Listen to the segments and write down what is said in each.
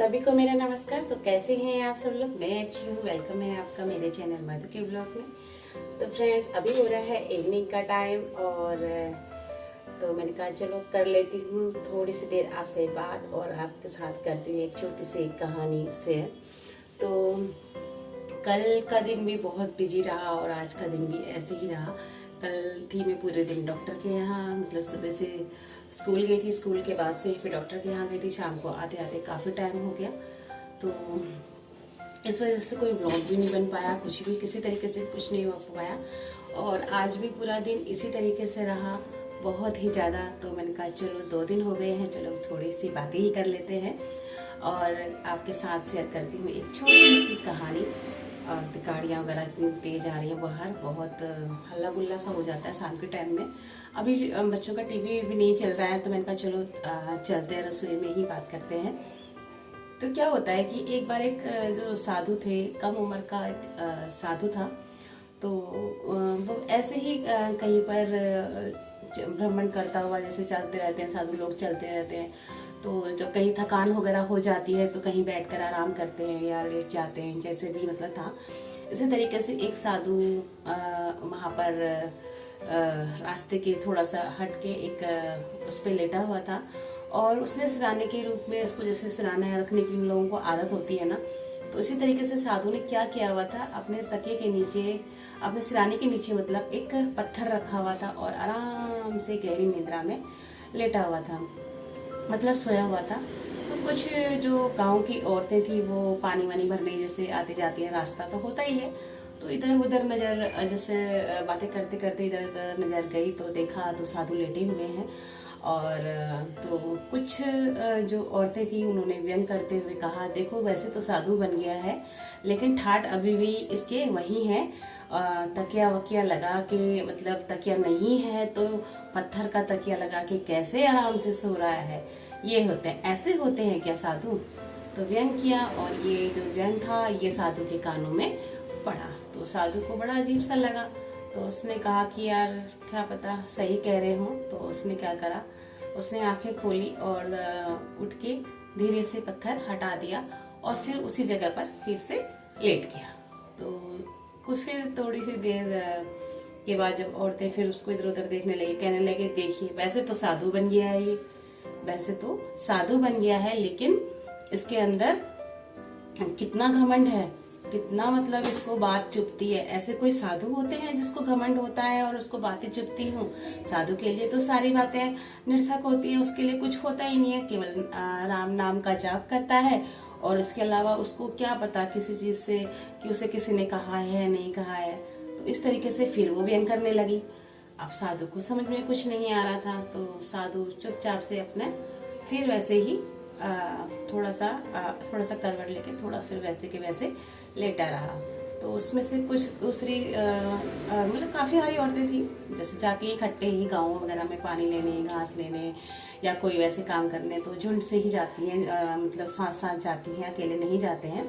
सभी को मेरा नमस्कार। तो कैसे हैं आप सब लोग? मैं अच्छी हूँ। वेलकम है आपका मेरे चैनल मधु के ब्लॉग में। तो फ्रेंड्स, अभी हो रहा है इवनिंग का टाइम और तो मैंने कहा चलो कर लेती हूँ थोड़ी सी देर आपसे बात और आपके साथ करती हूँ एक छोटी सी कहानी शेयर। तो कल का दिन भी बहुत बिजी रहा और आज का दिन भी ऐसे ही रहा। कल थी मैं पूरे दिन डॉक्टर के यहाँ, मतलब सुबह से स्कूल गई थी, स्कूल के बाद से फिर डॉक्टर के यहाँ गई थी, शाम को आते आते काफ़ी टाइम हो गया। तो इस वजह से कोई ब्लॉग भी नहीं बन पाया, कुछ भी किसी तरीके से कुछ नहीं हो पाया। और आज भी पूरा दिन इसी तरीके से रहा, बहुत ही ज़्यादा। तो मैंने कहा चलो 2 दिन हो गए हैं, चलो थोड़ी सी बातें ही कर लेते हैं और आपके साथ शेयर करती हूँ एक छोटी सी कहानी। और गाड़ियाँ वगैरह इतनी तेज़ आ रही हैं बाहर, बहुत हल्ला गुल्ला सा हो जाता है शाम के टाइम में। अभी बच्चों का टीवी भी नहीं चल रहा है, तो मैंने कहा चलो चलते हैं, रसोई में ही बात करते हैं। तो क्या होता है कि एक बार एक जो साधु थे, कम उम्र का एक साधु था। तो वो ऐसे ही कहीं पर भ्रमण करता हुआ, जैसे चलते रहते हैं साधु लोग, चलते रहते हैं। तो जब कहीं थकान वगैरह हो जाती है तो कहीं बैठकर आराम करते हैं या लेट जाते हैं, जैसे भी मतलब था। इसी तरीके से एक साधु वहाँ पर रास्ते के थोड़ा सा हट के एक उस पर लेटा हुआ था और उसने सिराने के रूप में उसको, जैसे सिराना है रखने की लोगों को आदत होती है ना, तो इसी तरीके से साधु ने क्या किया हुआ था, अपने तकिए के नीचे, अपने सिराने के नीचे मतलब एक पत्थर रखा हुआ था और आराम से गहरी निद्रा में लेटा हुआ था, मतलब सोया हुआ था। तो कुछ जो गांव की औरतें थी वो पानी वानी भरने जैसे आती जाती हैं, रास्ता तो होता ही है, तो इधर उधर नज़र, जैसे बातें करते करते इधर उधर नज़र गई तो देखा तो साधु लेटे हुए हैं। और तो कुछ जो औरतें थी उन्होंने व्यंग करते हुए कहा, देखो वैसे तो साधु बन गया है लेकिन ठाट अभी भी इसके वही है, तकिया वकिया लगा के, मतलब तकिया नहीं है तो पत्थर का तकिया लगा के कैसे आराम से सो रहा है। ये होते हैं, ऐसे होते हैं क्या साधु? तो व्यंग किया और ये जो व्यंग था ये साधु के कानों में पड़ा। तो साधु को बड़ा अजीब सा लगा, तो उसने कहा कि यार क्या पता सही कह रहे हो। तो उसने क्या करा, उसने आंखें खोली और उठ के धीरे से पत्थर हटा दिया और फिर उसी जगह पर फिर से लेट गया। तो कुछ फिर थोड़ी सी देर के बाद जब औरतें फिर उसको इधर उधर देखने लगी, कहने लगे देखिए वैसे तो साधु बन गया है, ये वैसे तो साधु बन गया है, लेकिन इसके अंदर कितना घमंड है, कितना मतलब इसको बात चुभती है। ऐसे कोई साधु होते हैं जिसको घमंड होता है और उसको बातें चुभती हूँ? साधु के लिए तो सारी बातें निर्थक होती है, उसके लिए कुछ होता ही नहीं है, केवल राम नाम का जाप करता है और इसके अलावा उसको क्या पता किसी चीज़ से कि उसे किसी ने कहा है नहीं कहा है। तो इस तरीके से फिर वो व्यंग करने लगी। अब साधु को समझ में कुछ नहीं आ रहा था, तो साधु चुपचाप से अपने फिर वैसे ही थोड़ा सा करवट लेके थोड़ा फिर वैसे के वैसे लेटा रहा। तो उसमें से कुछ दूसरी मतलब काफ़ी सारी औरतें थी, जैसे जाती हैं इकट्ठे ही गाँव वगैरह में पानी लेने, घास लेने या कोई वैसे काम करने, तो झुंड से ही जाती हैं, मतलब साथ साथ जाती हैं, अकेले नहीं जाते हैं,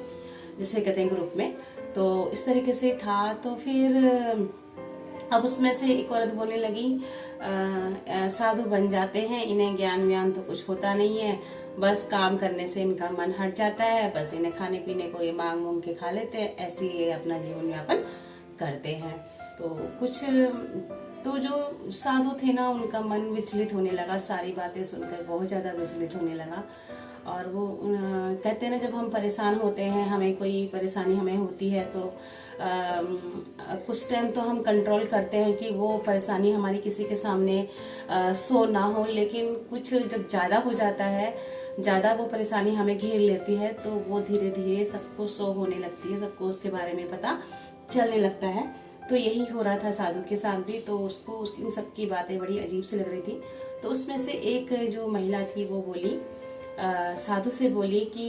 जिसे कहते हैं ग्रुप में। तो इस तरीके से था। तो फिर अब उसमें से एक औरत बोलने लगी, साधु बन जाते हैं, इन्हें ज्ञान व्यान तो कुछ होता नहीं है, बस काम करने से इनका मन हट जाता है, बस इन्हें खाने पीने को ये मांग मूंग के खा लेते हैं, ऐसे ही अपना जीवन यापन करते हैं। तो कुछ तो जो साधु थे ना, उनका मन विचलित होने लगा, सारी बातें सुनकर बहुत ज़्यादा विचलित होने लगा। और वो कहते हैं ना, जब हम परेशान होते हैं, हमें कोई परेशानी हमें होती है तो कुछ टाइम तो हम कंट्रोल करते हैं कि वो परेशानी हमारी किसी के सामने शो ना हो, लेकिन कुछ जब ज़्यादा हो जाता है, ज़्यादा वो परेशानी हमें घेर लेती है, तो वो धीरे धीरे सबको शो होने लगती है, सबको उसके बारे में पता चलने लगता है। तो यही हो रहा था साधु के साथ भी। तो उसको इन सब की बातें बड़ी अजीब सी लग रही थी। तो उसमें से एक जो महिला थी वो बोली, साधु से बोली कि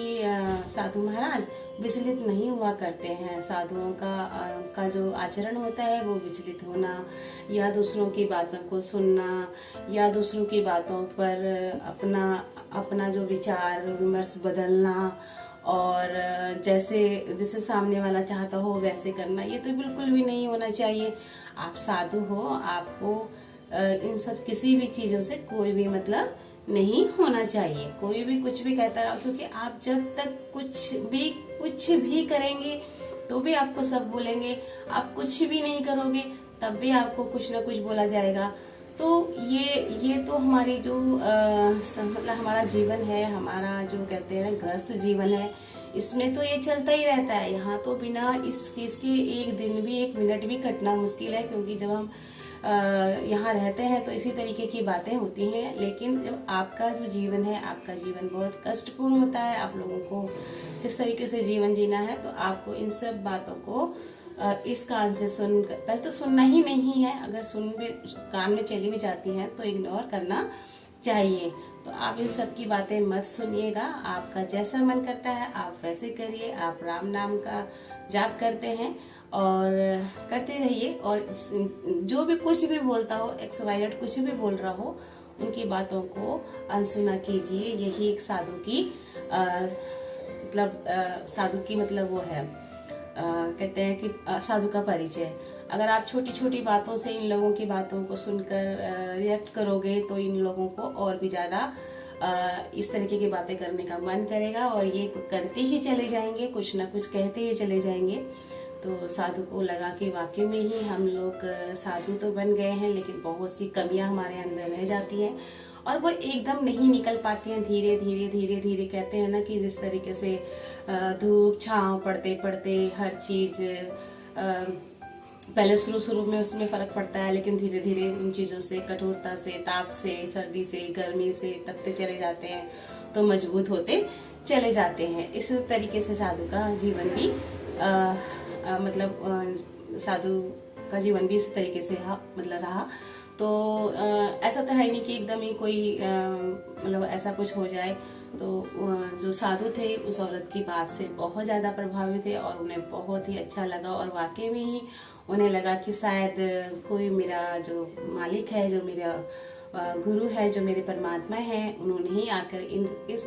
साधु महाराज विचलित नहीं हुआ करते हैं, साधुओं का जो आचरण होता है वो विचलित होना या दूसरों की बातों को सुनना या दूसरों की बातों पर अपना जो विचार विमर्श बदलना और जैसे सामने वाला चाहता हो वैसे करना, ये तो बिल्कुल भी नहीं होना चाहिए। आप साधु हो, आपको इन सब किसी भी चीज़ों से कोई भी मतलब नहीं होना चाहिए। कोई भी कुछ भी कहता रहो, क्योंकि आप जब तक कुछ भी करेंगे तो भी आपको सब बोलेंगे, आप कुछ भी नहीं करोगे तब भी आपको कुछ ना कुछ बोला जाएगा। तो ये तो हमारी जो मतलब हमारा जीवन है, हमारा जो कहते हैं ना गृहस्थ जीवन है, इसमें तो ये चलता ही रहता है। यहाँ तो बिना इस चीज़ के एक दिन भी, एक मिनट भी कटना मुश्किल है, क्योंकि जब हम यहाँ रहते हैं तो इसी तरीके की बातें होती हैं। लेकिन जब आपका जो जीवन है, आपका जीवन बहुत कष्टपूर्ण होता है, आप लोगों को किस तरीके से जीवन जीना है, तो आपको इन सब बातों को इस कान से सुनकर, पहले तो सुनना ही नहीं है, अगर कान में चली भी जाती हैं तो इग्नोर करना चाहिए। तो आप इन सब की बातें मत सुनिएगा। आपका जैसा मन करता है आप वैसे करिए। आप राम नाम का जाप करते हैं और करते रहिए, और जो भी कुछ भी बोलता हो, XYZ कुछ भी बोल रहा हो, उनकी बातों को अनसुना कीजिए। यही एक साधु की मतलब वो है, कहते हैं कि साधु का परिचय। अगर आप छोटी छोटी बातों से इन लोगों की बातों को सुनकर रिएक्ट करोगे तो इन लोगों को और भी ज़्यादा इस तरीके की बातें करने का मन करेगा, और ये करते ही चले जाएंगे, कुछ ना कुछ कहते ही चले जाएंगे। तो साधु को लगा कि वाकई में ही हम लोग साधु तो बन गए हैं, लेकिन बहुत सी कमियां हमारे अंदर रह जाती हैं और वो एकदम नहीं निकल पाती हैं। धीरे धीरे धीरे धीरे, कहते हैं ना कि जिस तरीके से धूप छांव पड़ते पड़ते हर चीज़, पहले शुरू में उसमें फ़र्क पड़ता है, लेकिन धीरे धीरे उन चीज़ों से, कठोरता से, ताप से, सर्दी से, गर्मी से तपते चले जाते हैं तो मजबूत होते चले जाते हैं। इस तरीके से साधु का जीवन भी साधु का जीवन भी इस तरीके से रहा। तो ऐसा तो है नहीं कि एकदम ही कोई ऐसा कुछ हो जाए। तो जो साधु थे उस औरत की बात से बहुत ज़्यादा प्रभावित थे और उन्हें बहुत ही अच्छा लगा, और वाकई में ही उन्हें लगा कि शायद कोई मेरा जो मालिक है, जो मेरा गुरु है, जो मेरे परमात्मा हैं, उन्होंने ही आकर इस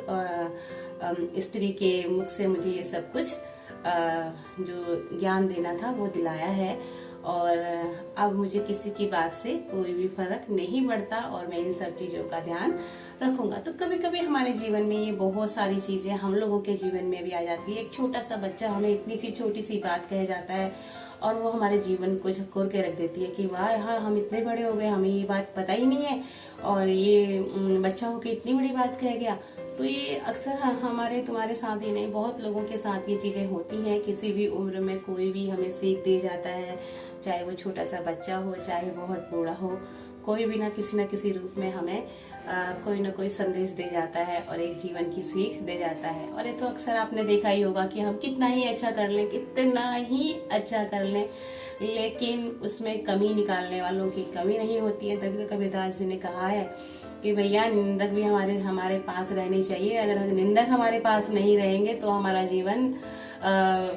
स्त्री के मुख से मुझे ये सब कुछ जो ज्ञान देना था वो दिलाया है, और अब मुझे किसी की बात से कोई भी फर्क नहीं पड़ता और मैं इन सब चीज़ों का ध्यान रखूंगा। तो कभी कभी हमारे जीवन में ये बहुत सारी चीज़ें हम लोगों के जीवन में भी आ जाती है। एक छोटा सा बच्चा हमें इतनी सी छोटी सी बात कह जाता है और वो हमारे जीवन को झकोर के रख देती है कि वाह, हाँ हम इतने बड़े हो गए, हमें ये बात पता ही नहीं है और ये बच्चा होकर इतनी बड़ी बात कह गया। तो ये अक्सर हमारे तुम्हारे साथ ही नहीं, बहुत लोगों के साथ ये चीज़ें होती हैं। किसी भी उम्र में कोई भी हमें सीख दे जाता है, चाहे वो छोटा सा बच्चा हो, चाहे बहुत बूढ़ा हो, कोई भी ना किसी रूप में हमें कोई ना कोई संदेश दे जाता है और एक जीवन की सीख दे जाता है। और ये तो अक्सर आपने देखा ही होगा कि हम कितना ही अच्छा कर लें, कितना ही अच्छा कर लें, लेकिन उसमें कमी निकालने वालों की कमी नहीं होती है। तभी तो कबीरदास जी ने कहा है कि भैया निंदक भी हमारे पास रहने चाहिए। अगर निंदक हमारे पास नहीं रहेंगे तो हमारा जीवन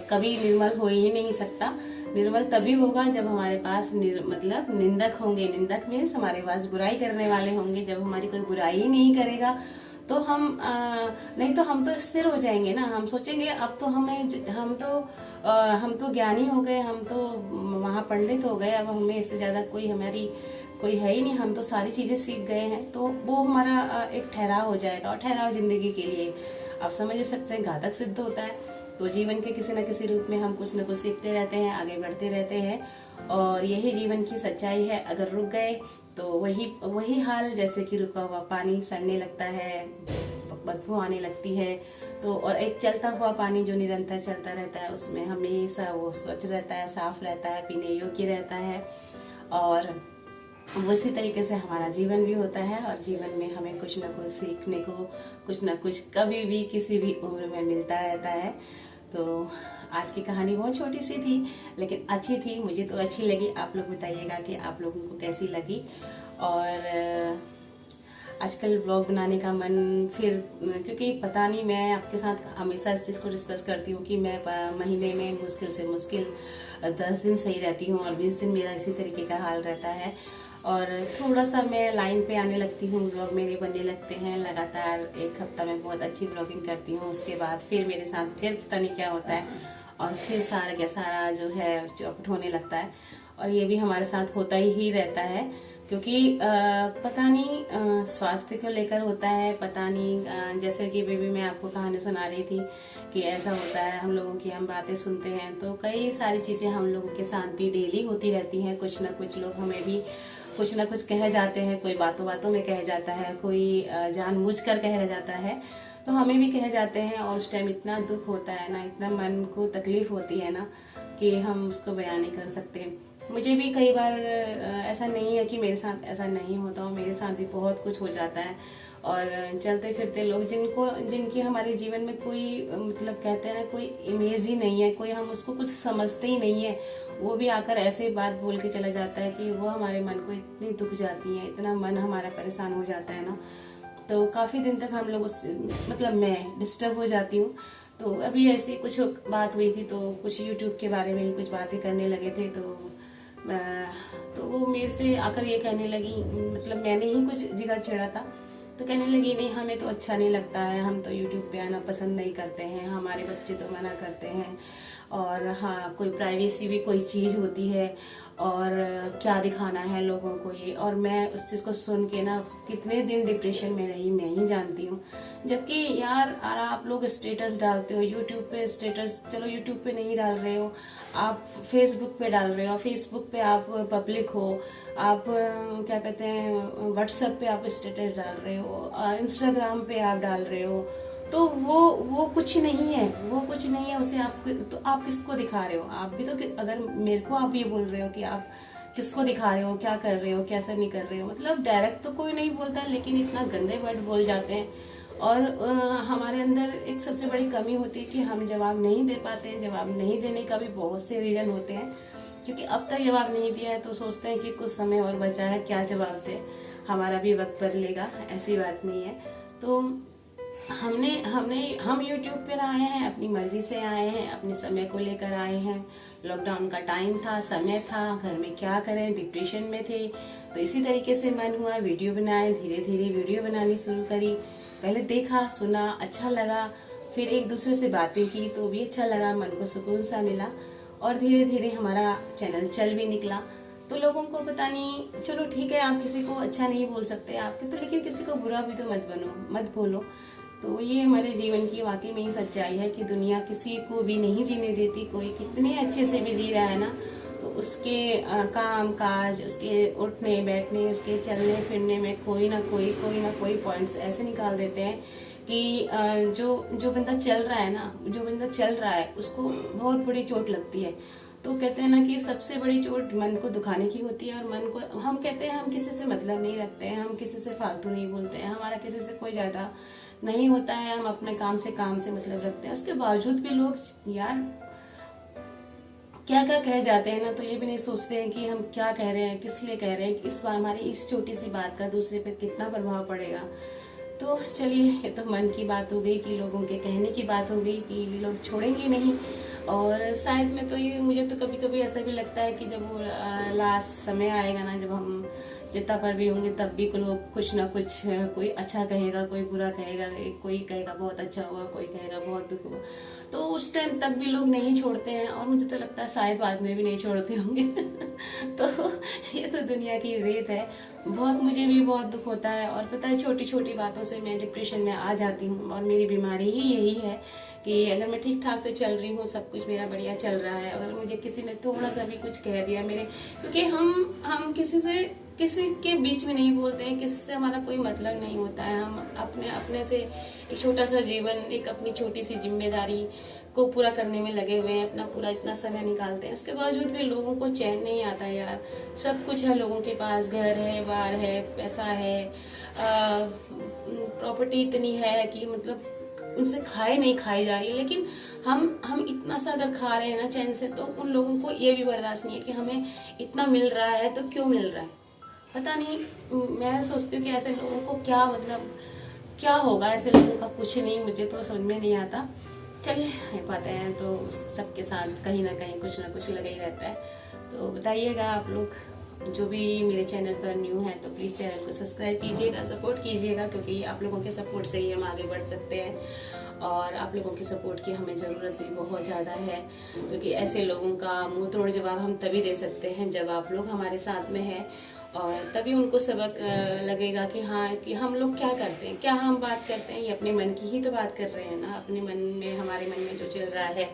कभी निर्मल हो ही नहीं सकता। निर्मल तभी होगा जब हमारे पास निंदक होंगे। निंदक मीन्स हमारे पास बुराई करने वाले होंगे। जब हमारी कोई बुराई ही नहीं करेगा तो हम नहीं तो हम तो स्थिर हो जाएंगे ना। हम सोचेंगे अब तो हम तो ज्ञानी हो गए, हम तो महापंडित हो गए, अब हमें इससे ज़्यादा कोई है ही नहीं, हम तो सारी चीज़ें सीख गए हैं। तो वो हमारा एक ठहराव हो जाएगा, और ठहराव जिंदगी के लिए आप समझ सकते हैं घातक सिद्ध होता है। तो जीवन के किसी न किसी रूप में हम कुछ न कुछ सीखते रहते हैं, आगे बढ़ते रहते हैं, और यही जीवन की सच्चाई है। अगर रुक गए तो वही हाल, जैसे कि रुका हुआ पानी सड़ने लगता है, बदबू आने लगती है। तो और एक चलता हुआ पानी जो निरंतर चलता रहता है उसमें हमेशा वो स्वच्छ रहता है, साफ रहता है, पीने योग्य रहता है। और उसी तरीके से हमारा जीवन भी होता है, और जीवन में हमें कुछ ना कुछ सीखने को, कुछ ना कुछ कभी भी किसी भी उम्र में मिलता रहता है। तो आज की कहानी बहुत छोटी सी थी लेकिन अच्छी थी, मुझे तो अच्छी लगी। आप लोग बताइएगा कि आप लोगों को कैसी लगी। और आजकल व्लॉग बनाने का मन फिर, क्योंकि पता नहीं, मैं आपके साथ हमेशा इस चीज़ को डिस्कस करती हूँ कि मैं महीने में मुश्किल से मुश्किल 10 दिन सही रहती हूँ और 20 दिन मेरा इसी तरीके का हाल रहता है। और थोड़ा सा मैं लाइन पे आने लगती हूँ, व्लॉग मेरे बनने लगते हैं लगातार। एक हफ्ता में बहुत अच्छी व्लॉगिंग करती हूँ, उसके बाद फिर मेरे साथ फिर पता नहीं क्या होता है और फिर सारा जो है चौपट होने लगता है। और ये भी हमारे साथ होता ही रहता है। क्योंकि पता नहीं स्वास्थ्य को लेकर होता है, पता नहीं जैसे कि बेबी मैं आपको कहानी सुना रही थी कि ऐसा होता है हम लोगों की, हम बातें सुनते हैं तो कई सारी चीज़ें हम लोगों के साथ भी डेली होती रहती हैं। कुछ ना कुछ लोग हमें भी कुछ ना कुछ कह जाते हैं, कोई बातों बातों में कह जाता है, कोई जानबूझकर कह जाता है, तो हमें भी कह जाते हैं और उस टाइम इतना दुख होता है ना, इतना मन को तकलीफ होती है ना कि हम उसको बयान नहीं कर सकते। मुझे भी कई बार ऐसा नहीं है कि मेरे साथ ऐसा नहीं होता हो, मेरे साथ भी बहुत कुछ हो जाता है। और चलते फिरते लोग जिनकी हमारे जीवन में कोई मतलब कहते हैं ना कोई इमेज ही नहीं है, कोई हम उसको कुछ समझते ही नहीं है, वो भी आकर ऐसे बात बोल के चला जाता है कि वो हमारे मन को इतनी दुख जाती है, इतना मन हमारा परेशान हो जाता है ना। तो काफ़ी दिन तक हम लोग उससे मतलब मैं डिस्टर्ब हो जाती हूँ। तो अभी ऐसी कुछ बात हुई थी तो कुछ यूट्यूब के बारे में ही कुछ बातें करने लगे थे, तो वो मेरे से आकर ये कहने लगी, मतलब मैंने ही कुछ जिगर छेड़ा था, तो कहने लगी नहीं हमें तो अच्छा नहीं लगता है, हम तो यूट्यूब पे आना पसंद नहीं करते हैं, हमारे बच्चे तो मना करते हैं, और हाँ कोई प्राइवेसी भी कोई चीज़ होती है और क्या दिखाना है लोगों को ये। और मैं उस चीज़ को सुन के ना कितने दिन डिप्रेशन में रही मैं ही जानती हूँ। जबकि यार आप लोग स्टेटस डालते हो यूट्यूब पे, स्टेटस चलो यूट्यूब पे नहीं डाल रहे हो, आप फेसबुक पे डाल रहे हो, फेसबुक पे आप पब्लिक हो, आप क्या कहते हैं व्हाट्सएप पे आप स्टेटस डाल रहे हो, इंस्टाग्राम पे आप डाल रहे हो, तो वो कुछ नहीं है, वो कुछ नहीं है उसे आप, तो आप किसको दिखा रहे हो? आप भी तो अगर मेरे को आप ये बोल रहे हो कि आप किसको दिखा रहे हो, क्या कर रहे हो, कैसा नहीं कर रहे हो, मतलब डायरेक्ट तो कोई नहीं बोलता लेकिन इतना गंदे वर्ड बोल जाते हैं। और हमारे अंदर एक सबसे बड़ी कमी होती है कि हम जवाब नहीं दे पाते हैं। जवाब नहीं देने का भी बहुत से रीजन होते हैं, क्योंकि अब तक जवाब नहीं दिया है तो सोचते हैं कि कुछ समय और बचा है, क्या जवाब दे, हमारा भी वक्त बदलेगा, ऐसी बात नहीं है। तो हम यूट्यूब पर आए हैं, अपनी मर्जी से आए हैं, अपने समय को लेकर आए हैं। लॉकडाउन का टाइम था, समय था, घर में क्या करें, डिप्रेशन में थे, तो इसी तरीके से मन हुआ वीडियो बनाए। धीरे धीरे वीडियो बनानी शुरू करी, पहले देखा सुना अच्छा लगा, फिर एक दूसरे से बातें की तो भी अच्छा लगा, मन को सुकून सा मिला, और धीरे धीरे हमारा चैनल चल भी निकला। तो लोगों को पता नहीं, चलो ठीक है आप किसी को अच्छा नहीं बोल सकते आपके तो, लेकिन किसी को बुरा भी तो मत बोलो। तो ये हमारे जीवन की वाकई में ही सच्चाई है कि दुनिया किसी को भी नहीं जीने देती। कोई कितने अच्छे से भी जी रहा है ना, तो उसके काम काज, उसके उठने बैठने, उसके चलने फिरने में कोई ना कोई पॉइंट्स ऐसे निकाल देते हैं कि जो बंदा चल रहा है उसको बहुत बड़ी चोट लगती है। तो कहते हैं ना कि सबसे बड़ी चोट मन को दुखाने की होती है, और मन को हम कहते हैं हम किसी से मतलब नहीं रखते हैं, हम किसी से फालतू नहीं बोलते हैं, हमारा किसी से कोई ज़्यादा नहीं होता है, हम अपने काम से मतलब रखते हैं। उसके बावजूद भी लोग यार क्या क्या कह जाते हैं ना, तो ये भी नहीं सोचते हैं कि हम क्या कह रहे हैं, किस लिए कह रहे हैं, इस बार हमारी इस छोटी सी बात का दूसरे पे कितना प्रभाव पड़ेगा। तो चलिए, ये तो मन की बात हो गई कि लोगों के कहने की बात हो गई कि लोग छोड़ेंगे नहीं। और शायद में तो ये मुझे तो कभी कभी ऐसा भी लगता है कि जब वो लास्ट समय आएगा ना, जब हम चिता पर भी होंगे, तब भी लोग कुछ ना कुछ, कोई अच्छा कहेगा, कोई बुरा कहेगा, कोई कहेगा बहुत अच्छा हुआ, कोई कहेगा बहुत दुख हुआ, तो उस टाइम तक भी लोग नहीं छोड़ते हैं, और मुझे तो लगता है शायद बाद में भी नहीं छोड़ते होंगे। तो ये तो दुनिया की रेत है। मुझे भी बहुत दुख होता है, और पता है छोटी छोटी बातों से मैं डिप्रेशन में आ जाती हूँ, और मेरी बीमारी ही यही है कि अगर मैं ठीक ठाक से चल रही हूँ, सब कुछ मेरा बढ़िया चल रहा है, अगर मुझे किसी ने थोड़ा सा भी कुछ कह दिया क्योंकि हम किसी के बीच में नहीं बोलते हैं, किसी से हमारा कोई मतलब नहीं होता है, हम अपने से एक छोटा सा जीवन, एक अपनी छोटी सी जिम्मेदारी को पूरा करने में लगे हुए हैं, अपना पूरा इतना समय निकालते हैं, उसके बावजूद भी लोगों को चैन नहीं आता यार। सब कुछ है लोगों के पास, घर है, बार है, पैसा है, प्रॉपर्टी इतनी है कि मतलब उनसे नहीं खाई जा रही है, लेकिन हम इतना सा अगर खा रहे हैं ना चैन से, तो उन लोगों को ये भी बर्दाश्त नहीं है कि हमें इतना मिल रहा है तो क्यों मिल रहा है, पता नहीं। मैं सोचती हूँ कि ऐसे लोगों को क्या होगा, ऐसे लोगों का कुछ नहीं, मुझे तो समझ में नहीं आता। चलिए, पाते हैं तो सबके साथ कहीं ना कहीं कुछ ना कुछ लगा ही रहता है। तो बताइएगा आप लोग, जो भी मेरे चैनल पर न्यू हैं तो प्लीज़ चैनल को सब्सक्राइब कीजिएगा, सपोर्ट कीजिएगा, क्योंकि आप लोगों के सपोर्ट से ही हम आगे बढ़ सकते हैं, और आप लोगों की सपोर्ट की हमें ज़रूरत भी बहुत ज़्यादा है, क्योंकि ऐसे लोगों का मुंह तोड़ जवाब हम तभी दे सकते हैं जब आप लोग हमारे साथ में हैं। और तभी उनको सबक लगेगा कि हाँ, कि हम लोग क्या करते हैं, क्या हम बात करते हैं, ये अपने मन की ही तो बात कर रहे हैं ना। अपने मन में, हमारे मन में जो चल रहा है,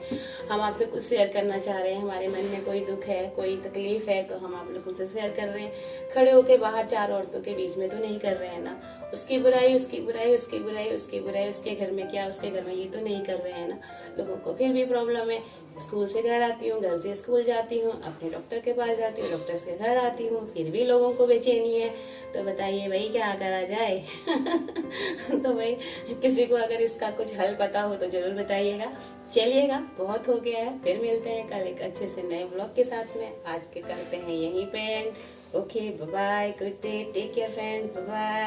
हम आपसे कुछ शेयर करना चाह रहे हैं, हमारे मन में कोई दुख है, कोई तकलीफ है, तो हम आप लोगों से शेयर कर रहे हैं। खड़े होके बाहर 4 औरतों के बीच में तो नहीं कर रहे हैं ना। उसकी बुराई, उसकी बुराई, उसकी बुराई, उसकी बुराई, उसके घर में क्या, उसके घर में ये तो नहीं कर रहे हैं ना। लोगों को फिर भी प्रॉब्लम है। स्कूल से घर आती हूँ, घर से स्कूल जाती हूँ, अपने डॉक्टर के पास जाती हूँ, डॉक्टर से घर आती हूँ, फिर भी लोगों को बेचैनी है। तो बताइए भाई क्या करा जाए। तो भाई किसी को अगर इसका कुछ हल पता हो तो जरूर बताइएगा। चलिएगा, बहुत हो गया है, फिर मिलते हैं कल एक अच्छे से नए ब्लॉग के साथ में। आज के करते हैं यहीं पे end. Okay, bye bye, good day, take care friend, bye bye.